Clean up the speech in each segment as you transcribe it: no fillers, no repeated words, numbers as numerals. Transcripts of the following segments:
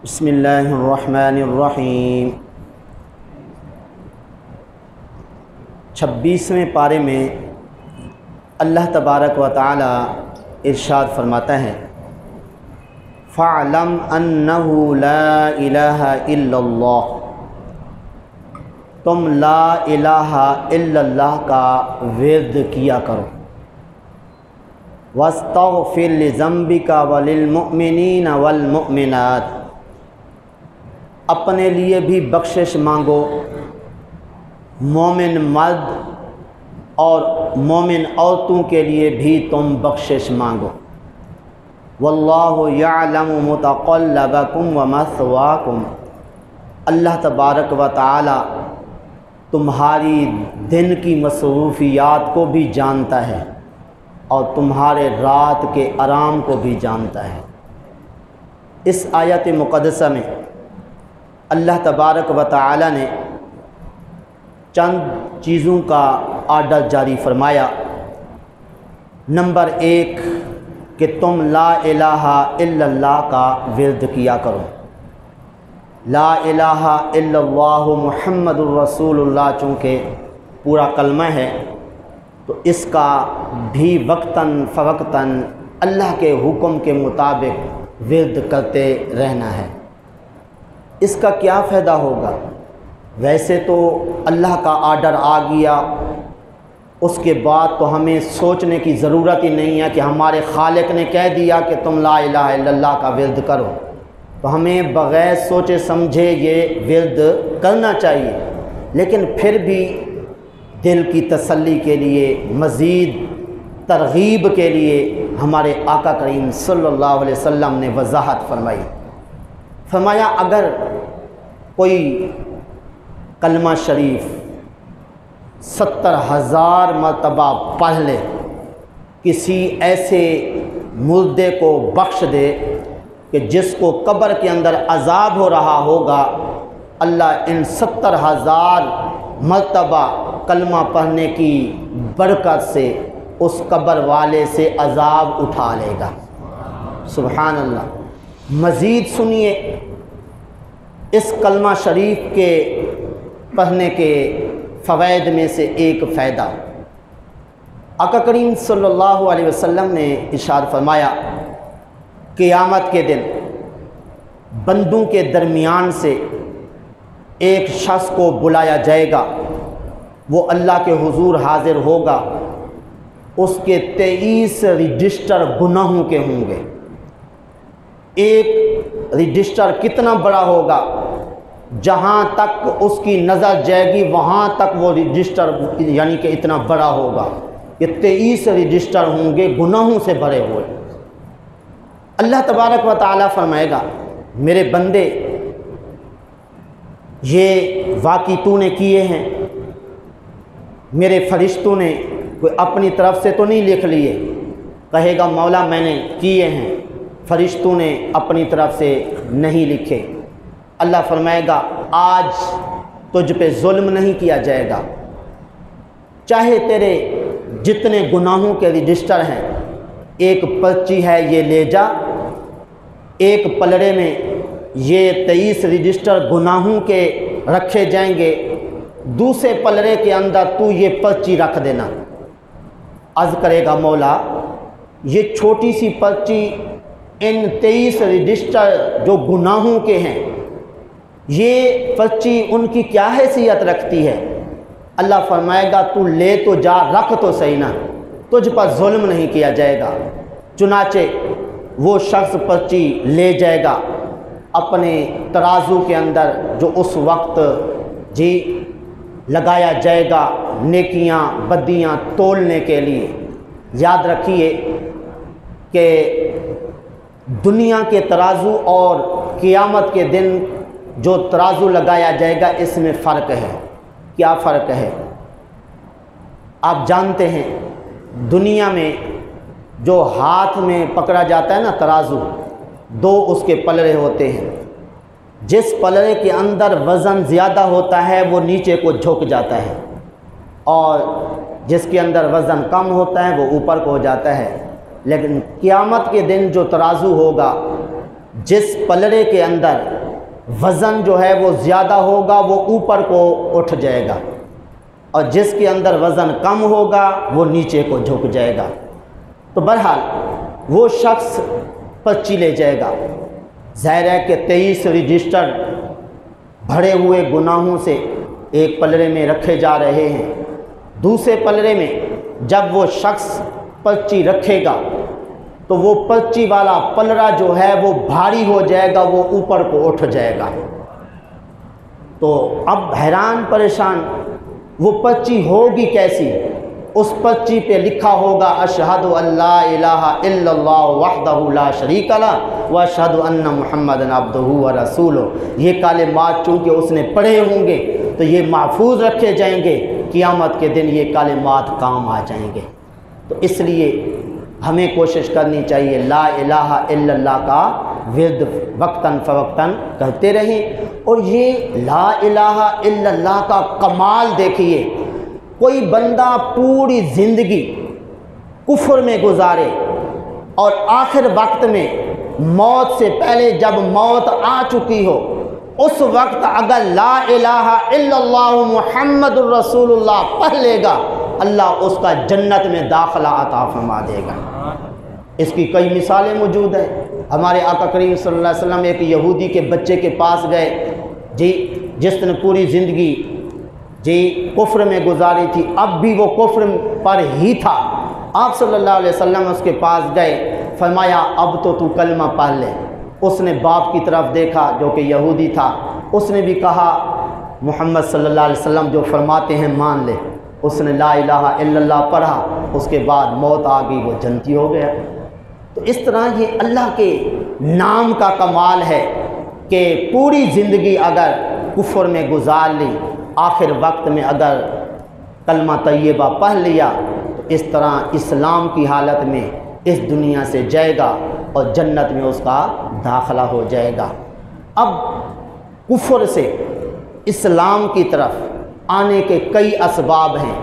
بسم اللہ الرحمن الرحیم 26ویں پارے میں اللہ تبارک و تعالی ارشاد فرماتا ہے فَاعْلَمْ أَنَّهُ لَا إِلَٰهَ إِلَّا اللَّهُ تم لا الہ الا اللہ کا ورد کیا کرو وَاسْتَغْفِرْ لِذَنْبِكَ وَلِلْمُؤْمِنِينَ وَالْمُؤْمِنَاتِ اپنے لیے بھی بخشش مانگو، مومن مرد اور مومن عورتوں کے لیے بھی تم بخشش مانگو۔ واللہ یعلم متقلبکم ومثواکم اللہ تبارک و تعالی تمہاری دن کی مصروفیات کو بھی جانتا ہے اور تمہارے رات کے آرام کو بھی جانتا ہے۔ اس آیت مقدسہ میں اللہ تبارک و تعالی نے چند چیزوں کا آرڈر جاری فرمایا۔ نمبر 1 کہ تم لا الہ الا اللہ کا ورد کیا کرو۔ لا الہ الا اللہ محمد الرسول اللہ چونکہ پورا کلمہ ہے تو اس کا بھی وقتاً فوقتاً اللہ کے حکم کے مطابق ورد کرتے رہنا ہے۔ اس کا کیا فائدہ ہوگا؟ ویسے تو اللہ کا آرڈر آ گیا، اس کے بعد تو ہمیں سوچنے کی ضرورت ہی نہیں ہے کہ ہمارے خالق نے کہہ دیا کہ تم لا الہ الا اللہ کا ورد کرو، تو ہمیں بغیر سوچے سمجھے یہ ورد کرنا چاہیے۔ لیکن پھر بھی دل کی تسلی کے لیے، مزید ترغیب کے لیے ہمارے آقا کریم صلی اللہ علیہ وسلم نے وضاحت فرمائی۔ فرمایا اگر کوئی کلمہ شریف 70,000 مرتبہ پڑھ لے، کسی ایسے مردے کو بخش دے کہ جس کو قبر کے اندر عذاب ہو رہا ہوگا، اللہ ان 70,000 مرتبہ کلمہ پڑھنے کی برکت سے اس قبر والے سے عذاب اٹھا لے گا۔ سبحان اللہ۔ مزید سنیے اس کلمہ شریف کے پڑھنے کے فوائد میں سے ایک فائدہ، آقا کریم صلی اللہ علیہ وسلم نے ارشاد فرمایا قیامت کے دن بندوں کے درمیان سے ایک شخص کو بلایا جائے گا، وہ اللہ کے حضور حاضر ہوگا، اس کے 23 رجسٹر گناہوں کے ہوں گے۔ ایک رجسٹر کتنا بڑا ہوگا؟ جہاں تک اس کی نظر جائے گی وہاں تک وہ رجسٹر یعنی کہ اتنا بڑا ہوگا۔ یہ 23 رجسٹر ہوں گے گناہوں سے بھرے ہوئے۔ اللہ تبارک و تعالیٰ فرمائے گا میرے بندے یہ واقعی تو نے کیے ہیں، میرے فرشتوں نے کوئی اپنی طرف سے تو نہیں لکھ لیے؟ کہے گا مولا میں نے کیے ہیں، فرشتوں نے اپنی طرف سے نہیں لکھے۔ اللہ فرمائے گا آج تجھ پہ ظلم نہیں کیا جائے گا، چاہے تیرے جتنے گناہوں کے رجسٹر ہیں ایک پرچی ہے یہ لے جا، ایک پلڑے میں یہ 23 رجسٹر گناہوں کے رکھے جائیں گے، دوسرے پلڑے کے اندر تو یہ پرچی رکھ دینا۔ عرض کرے گا مولا یہ چھوٹی سی پرچی ان 23 رجسٹر جو گناہوں کے ہیں یہ پرچی ان کی کیا حیثیت رکھتی ہے؟ اللہ فرمائے گا تو لے تو جا، رکھ تو صحیح نا، تجھ پر ظلم نہیں کیا جائے گا۔ چنانچہ وہ شخص پرچی لے جائے گا اپنے ترازو کے اندر جو اس وقت لگایا جائے گا نیکیاں بدیاں تولنے کے لیے۔ یاد رکھیے کہ دنیا کے ترازو اور قیامت کے دن جو ترازو لگایا جائے گا اس میں فرق ہے۔ کیا فرق ہے؟ آپ جانتے ہیں دنیا میں جو ہاتھ میں پکڑا جاتا ہے نا ترازو، 2 اس کے پلڑے ہوتے ہیں، جس پلڑے کے اندر وزن زیادہ ہوتا ہے وہ نیچے کو جھک جاتا ہے اور جس کے اندر وزن کم ہوتا ہے وہ اوپر کو ہو جاتا ہے۔ لیکن قیامت کے دن جو ترازو ہوگا، جس پلڑے کے اندر وزن جو ہے وہ زیادہ ہوگا وہ اوپر کو اٹھ جائے گا، اور جس کے اندر وزن کم ہوگا وہ نیچے کو جھک جائے گا۔ تو بہرحال وہ شخص پرچی لے جائے گا، ظاہر ہے کہ 23 رجسٹر بھرے ہوئے گناہوں سے ایک پلڑے میں رکھے جا رہے ہیں، دوسرے پلڑے میں جب وہ شخص پرچی رکھے گا تو وہ پرچی والا پلڑا جو ہے وہ بھاری ہو جائے گا، وہ اوپر کو اٹھ جائے گا۔ تو اب حیران پریشان وہ پرچی ہوگی کیسی؟ اس پرچی پہ لکھا ہوگا اشہد ان لا الہ الا اللہ وحدہ لا شریک لہ واشہد ان محمدًا عبدہ ورسولہ۔ یہ کلمات چونکہ اس نے پڑھے ہوں گے تو یہ محفوظ رکھے جائیں گے، قیامت کے دن یہ کلمات کام آ جائیں گے۔ تو اس لیے ہمیں کوشش کرنی چاہیے لا الہ الا اللہ کا ورد وقتاً فوقتاً کرتے رہیں۔ اور یہ لا الہ الا اللہ کا کمال دیکھیے، کوئی بندہ پوری زندگی کفر میں گزارے اور آخر وقت میں موت سے پہلے جب موت آ چکی ہو اس وقت اگر لا الہ الا اللہ محمد الرسول اللہ پڑھ لے گا، اللہ اس کا جنت میں داخلہ عطا فرما دے گا۔ اس کی کئی مثالیں موجود ہیں۔ ہمارے آقا کریم صلی اللہ علیہ وسلم ایک یہودی کے بچے کے پاس گئے، جس نے پوری زندگی کفر میں گزاری تھی، اب بھی وہ کفر پر ہی تھا۔ آپ صلی اللہ علیہ وسلم اس کے پاس گئے، فرمایا اب تو کلمہ پڑھ لے۔ اس نے باپ کی طرف دیکھا جو کہ یہودی تھا، اس نے بھی کہا محمد صلی اللہ علیہ وسلم جو فرماتے ہیں مان لے۔ اس نے لا الہ الا اللہ پڑھا، اس کے بعد موت آ گئی، وہ جنتی ہو گیا۔ تو اس طرح یہ اللہ کے نام کا کمال ہے کہ پوری زندگی اگر کفر میں گزار لی، آخر وقت میں اگر کلمہ طیبہ پڑھ لیا تو اس طرح اسلام کی حالت میں اس دنیا سے جائے گا اور جنت میں اس کا داخلہ ہو جائے گا۔ اب کفر سے اسلام کی طرف آنے کے کئی اسباب ہیں۔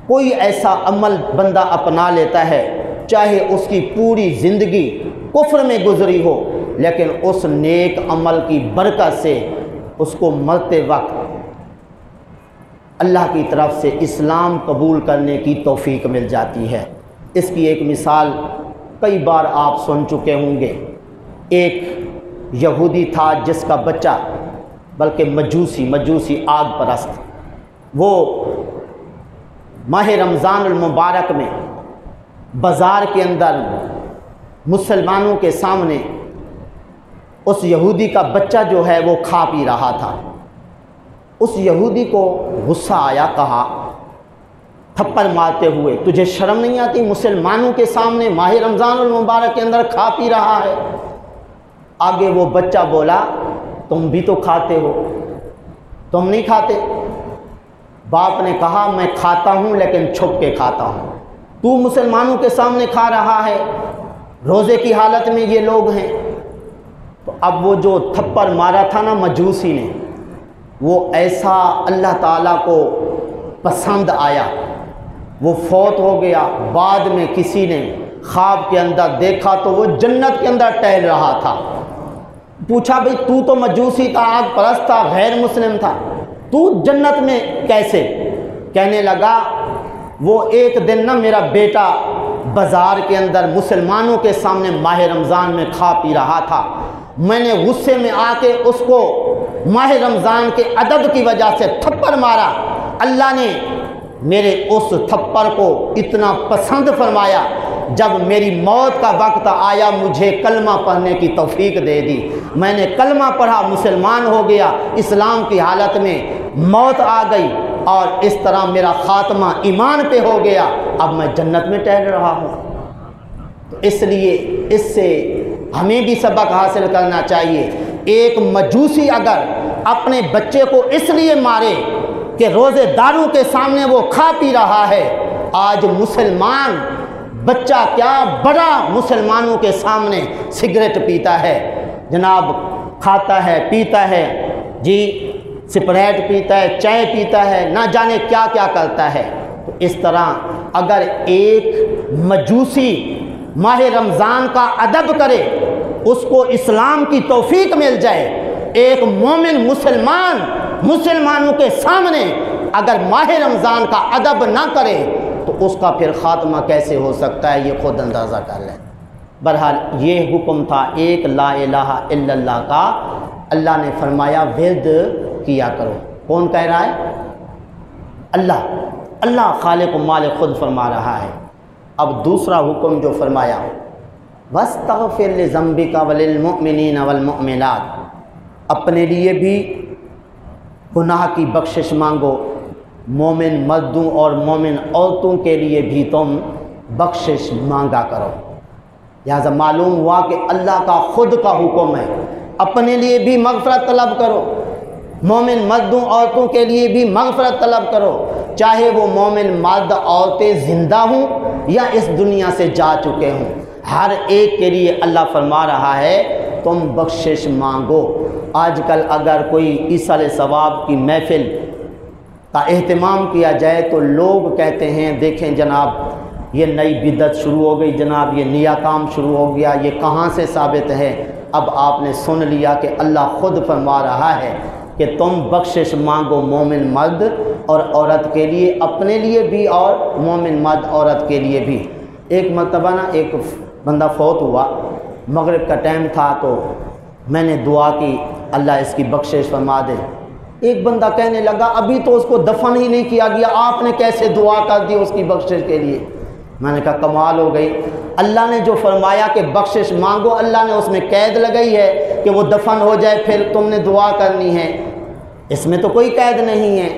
کوئی ایسا عمل بندہ اپنا لیتا ہے چاہے اس کی پوری زندگی کفر میں گزری ہو، لیکن اس نیک عمل کی برکت سے اس کو مرتے وقت اللہ کی طرف سے اسلام قبول کرنے کی توفیق مل جاتی ہے۔ اس کی ایک مثال کئی بار آپ سن چکے ہوں گے۔ ایک یہودی تھا جس کا بچہ، بلکہ مجوسی آگ پرست، وہ ماہ رمضان المبارک میں بازار کے اندر مسلمانوں کے سامنے اس یہودی کا بچہ جو ہے وہ کھا پی رہا تھا۔ اس یہودی کو غصہ آیا، کہا تھپڑ مارتے ہوئے تجھے شرم نہیں آتی؟ مسلمانوں کے سامنے ماہ رمضان المبارک کے اندر کھا پی رہا ہے۔ آگے وہ بچہ بولا تم بھی تو کھاتے ہو، تم نہیں کھاتے؟ باپ نے کہا میں کھاتا ہوں لیکن چھپ کے کھاتا ہوں، تو مسلمانوں کے سامنے کھا رہا ہے، روزے کی حالت میں یہ لوگ ہیں۔ تو اب وہ جو تھپڑ مارا تھا نا مجوسی نے، وہ ایسا اللہ تعالیٰ کو پسند آیا، وہ فوت ہو گیا۔ بعد میں کسی نے خواب کے اندر دیکھا تو وہ جنت کے اندر ٹہل رہا تھا۔ پوچھا بھئی تو تو مجوسی تھا، آگ پرست تھا، غیر مسلم تھا، تو جنت میں کیسے؟ کہنے لگا وہ ایک دن نا میرا بیٹا بازار کے اندر مسلمانوں کے سامنے ماہ رمضان میں کھا پی رہا تھا، میں نے غصے میں آ کے اس کو ماہ رمضان کے ادب کی وجہ سے تھپڑ مارا۔ اللہ نے میرے اس تھپڑ کو اتنا پسند فرمایا، جب میری موت کا وقت آیا مجھے کلمہ پڑھنے کی توفیق دے دی، میں نے کلمہ پڑھا، مسلمان ہو گیا، اسلام کی حالت میں موت آ گئی اور اس طرح میرا خاتمہ ایمان پہ ہو گیا، اب میں جنت میں ٹہل رہا ہوں۔ تو اس لیے اس سے ہمیں بھی سبق حاصل کرنا چاہیے۔ ایک مجوسی اگر اپنے بچے کو اس لیے مارے کہ روزے داروں کے سامنے وہ کھا پی رہا ہے، آج مسلمان بچہ کیا بڑا مسلمانوں کے سامنے سگریٹ پیتا ہے، جناب کھاتا ہے، پیتا ہے، سپریٹ پیتا ہے، چائے پیتا ہے، نہ جانے کیا کیا کرتا ہے۔ تو اس طرح اگر ایک مجوسی ماہ رمضان کا ادب کرے، اس کو اسلام کی توفیق مل جائے، ایک مومن مسلمانوں کے سامنے اگر ماہ رمضان کا ادب نہ کرے تو اس کا پھر خاتمہ کیسے ہو سکتا ہے، یہ خود اندازہ کر لیں۔ بہرحال یہ حکم تھا ایک لا الہ الا اللہ کا، اللہ نے فرمایا ورد کیا کرو۔ کون کہہ رہا ہے؟ اللہ خالق و مالک خود فرما رہا ہے۔ اب دوسرا حکم جو فرمایا وَاسْتَغْفِرْ لِذَنْبِكَ وَلِلْمُؤْمِنِينَ وَالْمُؤْمِنَاتِ، اپنے لیے بھی گناہ کی بخشش مانگو، مومن مردوں اور مومن عورتوں کے لیے بھی تم بخشش مانگا کرو۔ لہٰذا معلوم ہوا کہ اللہ کا خود کا حکم ہے، اپنے لیے بھی مغفرت طلب کرو، مومن مردوں عورتوں کے لیے بھی مغفرت طلب کرو، چاہے وہ مومن مرد عورتیں زندہ ہوں یا اس دنیا سے جا چکے ہوں، ہر ایک کے لیے اللہ فرما رہا ہے تم بخشش مانگو۔ آج کل اگر کوئی ایصال ثواب کی محفل کا اہتمام کیا جائے تو لوگ کہتے ہیں دیکھیں جناب یہ نئی بدعت شروع ہو گئی، جناب یہ نیا کام شروع ہو گیا، یہ کہاں سے ثابت ہے؟ اب آپ نے سن لیا کہ اللہ خود فرما رہا ہے کہ تم بخشش مانگو مومن مرد اور عورت کے لیے، اپنے لیے بھی اور مومن مرد عورت کے لیے بھی۔ ایک مرتبہ نا ایک بندہ فوت ہوا، مغرب کا ٹائم تھا تو میں نے دعا کی اللہ اس کی بخشش فرما دے۔ ایک بندہ کہنے لگا ابھی تو اس کو دفن ہی نہیں کیا گیا، آپ نے کیسے دعا کر دی اس کی بخشش کے لیے؟ میں نے کہا کمال ہو گئی، اللہ نے جو فرمایا کہ بخشش مانگو، اللہ نے اس میں قید لگائی ہے کہ وہ دفن ہو جائے پھر تم نے دعا کرنی ہے، اس میں تو کوئی قید نہیں ہے۔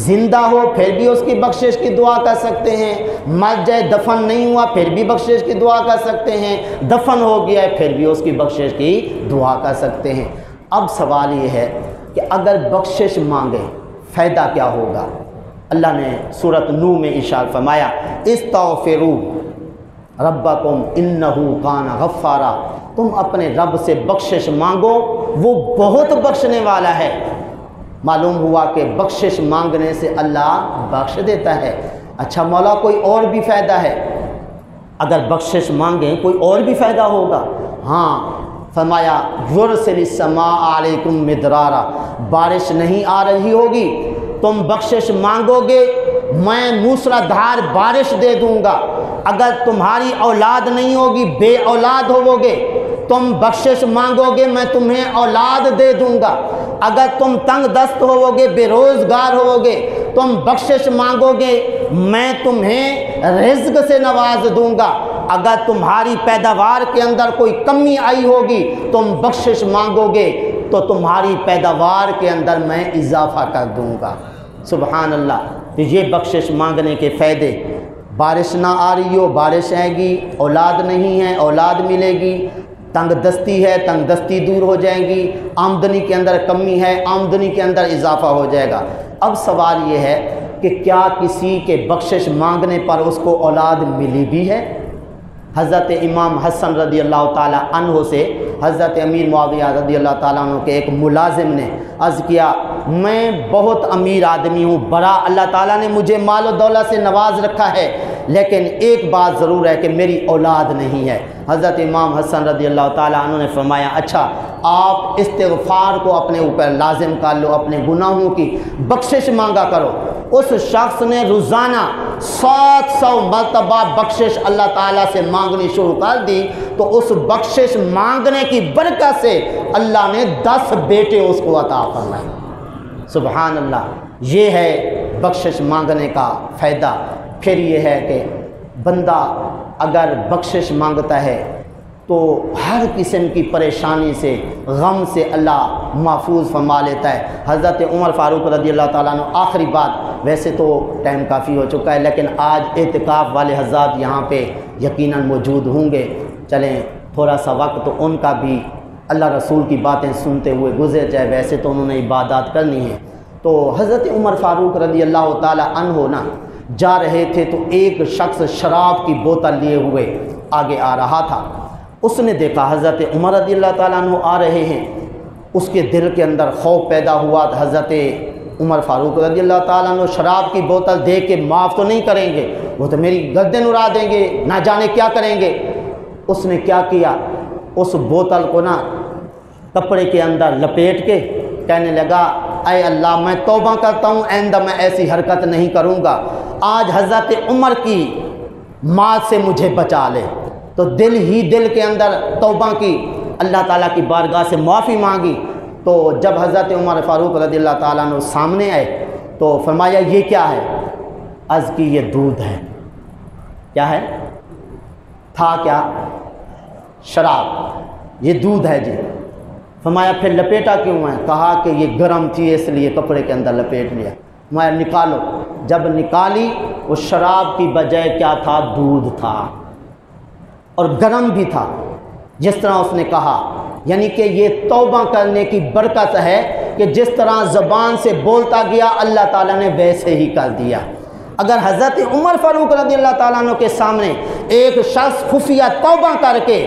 زندہ ہو پھر بھی اس کی بخشش کی دعا کر سکتے ہیں، مر جائے دفن نہیں ہوا پھر بھی بخشش کی دعا کر سکتے ہیں، دفن ہو گیا ہے پھر بھی اس کی بخشش کی دعا کر سکتے ہیں۔ اب سوال یہ ہے کہ اگر بخشش مانگے فائدہ کیا ہوگا؟ اللہ نے سورۃ نو میں ارشاد فرمایا استغفروا ربکم انہ کان غفارا، تم اپنے رب سے بخشش مانگو، وہ بہت بخشنے والا ہے۔ معلوم ہوا کہ بخشش مانگنے سے اللہ بخش دیتا ہے۔ اچھا مولا کوئی اور بھی فائدہ ہے؟ اگر بخشش مانگیں کوئی اور بھی فائدہ ہوگا؟ ہاں، فرمایا یرسل السماء علیکم مدرارا، بارش نہیں آ رہی ہوگی، تم بخشش مانگو گے میں موسلا دھار بارش دے دوں گا۔ اگر تمہاری اولاد نہیں ہوگی، بے اولاد ہوگے، تم بخشش مانگو گے میں تمہیں اولاد دے دوں گا۔ اگر تم تنگ دست ہوگے، بے روزگار ہوگے، تم بخشش مانگو گے میں تمہیں رزق سے نواز دوں گا۔ اگر تمہاری پیداوار کے اندر کوئی کمی آئی ہوگی، تم بخشش مانگو گے تو تمہاری پیداوار کے اندر میں اضافہ کر دوں گا۔ سبحان اللہ۔ تو یہ بخشش مانگنے کے فائدے، بارش نہ آ رہی ہو بارش آئے گی، اولاد نہیں ہے اولاد ملے گی، تنگ دستی ہے تنگ دستی دور ہو جائے گی، آمدنی کے اندر کمی ہے آمدنی کے اندر اضافہ ہو جائے گا۔ اب سوال یہ ہے کہ کیا کسی کے بخشش مانگنے پر اس کو اولاد ملی بھی ہے؟ حضرت امام حسن رضی اللہ تعالیٰ عنہ سے حضرت امیر معاویہ رضی اللہ تعالیٰ عنہ کے ایک ملازم نے عرض کیا میں بہت امیر آدمی ہوں، بڑا اللہ تعالیٰ نے مجھے مال و دولت سے نواز رکھا ہے، لیکن ایک بات ضرور ہے کہ میری اولاد نہیں ہے۔ حضرت امام حسن رضی اللہ تعالیٰ عنہ نے فرمایا اچھا آپ استغفار کو اپنے اوپر لازم کر لو، اپنے گناہوں کی بخشش مانگا کرو۔ اس شخص نے روزانہ 700 مرتبہ بخشش اللہ تعالیٰ سے مانگنی شروع کر دی، تو اس بخشش مانگنے کی برکت سے اللہ نے 10 بیٹے اس کو عطا فرمائے۔ سبحان اللہ۔ یہ ہے بخشش مانگنے کا فائدہ۔ پھر یہ ہے کہ بندہ اگر بخشش مانگتا ہے تو ہر قسم کی پریشانی سے غم سے اللہ محفوظ فرما لیتا ہے۔ حضرت عمر فاروق رضی اللہ تعالیٰ عنہ، آخری بات، ویسے تو ٹائم کافی ہو چکا ہے لیکن آج اعتکاف والے حضرات یہاں پہ یقیناً موجود ہوں گے، چلیں تھوڑا سا وقت تو ان کا بھی اللہ رسول کی باتیں سنتے ہوئے گزر جائے، ویسے تو انہوں نے عبادات کرنی ہے۔ تو حضرت عمر فاروق رضی اللہ تعالیٰ عنہ نا جا رہے تھے تو ایک شخص شراب کی بوتل لیے ہوئے آگے آ رہا تھا۔ اس نے دیکھا حضرت عمر رضی اللہ تعالیٰ عنہ آ رہے ہیں، اس کے دل کے اندر خوف پیدا ہوا۔ حضرت عمر فاروق رضی اللہ تعالیٰ عنہ شراب کی بوتل دیکھ کے معاف تو نہیں کریں گے، وہ تو میری گردن اڑا دیں گے، نہ جانے کیا کریں گے۔ اس نے کیا کیا، اس بوتل کو نا کپڑے کے اندر لپیٹ کے کہنے لگا اے اللہ میں توبہ کرتا ہوں، آئندہ میں ایسی حرکت نہیں کروں گا، آج حضرت عمر کی مات سے مجھے بچا لے۔ تو دل کے اندر توبہ کی، اللہ تعالیٰ کی بارگاہ سے معافی مانگی۔ تو جب حضرت عمر فاروق رضی اللہ تعالیٰ عنہ سامنے آئے تو فرمایا یہ کیا ہے؟ عرض کی یہ دودھ ہے۔ کیا ہے؟ تھا کیا؟ شراب، یہ دودھ ہے جی۔ فرمایا پھر لپیٹا کیوں ہے؟ کہا کہ یہ گرم تھی اس لیے کپڑے کے اندر لپیٹ لیا۔ فرمایا نکالو۔ جب نکالی وہ شراب کی بجائے کیا تھا؟ دودھ تھا، اور گرم بھی تھا، جس طرح اس نے کہا۔ یعنی کہ یہ توبہ کرنے کی برکت ہے کہ جس طرح زبان سے بولتا گیا اللہ تعالیٰ نے ویسے ہی کر دیا۔ اگر حضرت عمر فاروق رضی اللہ تعالیٰ عنہ کے سامنے ایک شخص خفیہ توبہ کر کے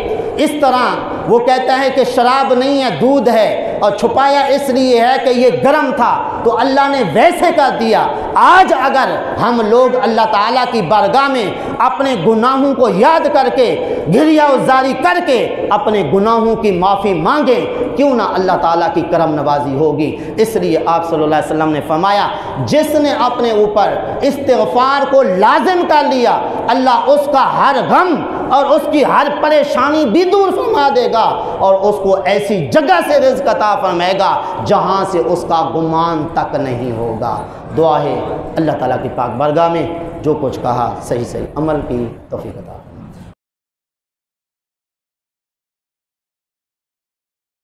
اس طرح وہ کہتا ہے کہ شراب نہیں ہے دودھ ہے، اور چھپایا اس لیے ہے کہ یہ گرم تھا، تو اللہ نے ویسے کر دیا۔ آج اگر ہم لوگ اللہ تعالیٰ کی بارگاہ میں اپنے گناہوں کو یاد کر کے گریہ وزاری کر کے اپنے گناہوں کی معافی مانگیں، کیوں نہ اللہ تعالیٰ کی کرم نوازی ہوگی۔ اس لیے آپ صلی اللہ علیہ وسلم نے فرمایا جس نے اپنے اوپر استغفار کو لازم کر لیا، اللہ اس کا ہر غم اور اس کی ہر پریشانی بھی دور فرما دے گا، اور اس کو ایسی جگہ سے رزق عطا فرمائے گا جہاں سے اس کا گمان تک نہیں ہوگا۔ دعا ہے اللہ تعالیٰ کی پاک بارگاہ میں جو کچھ کہا صحیح عمل کی توفیق عطا۔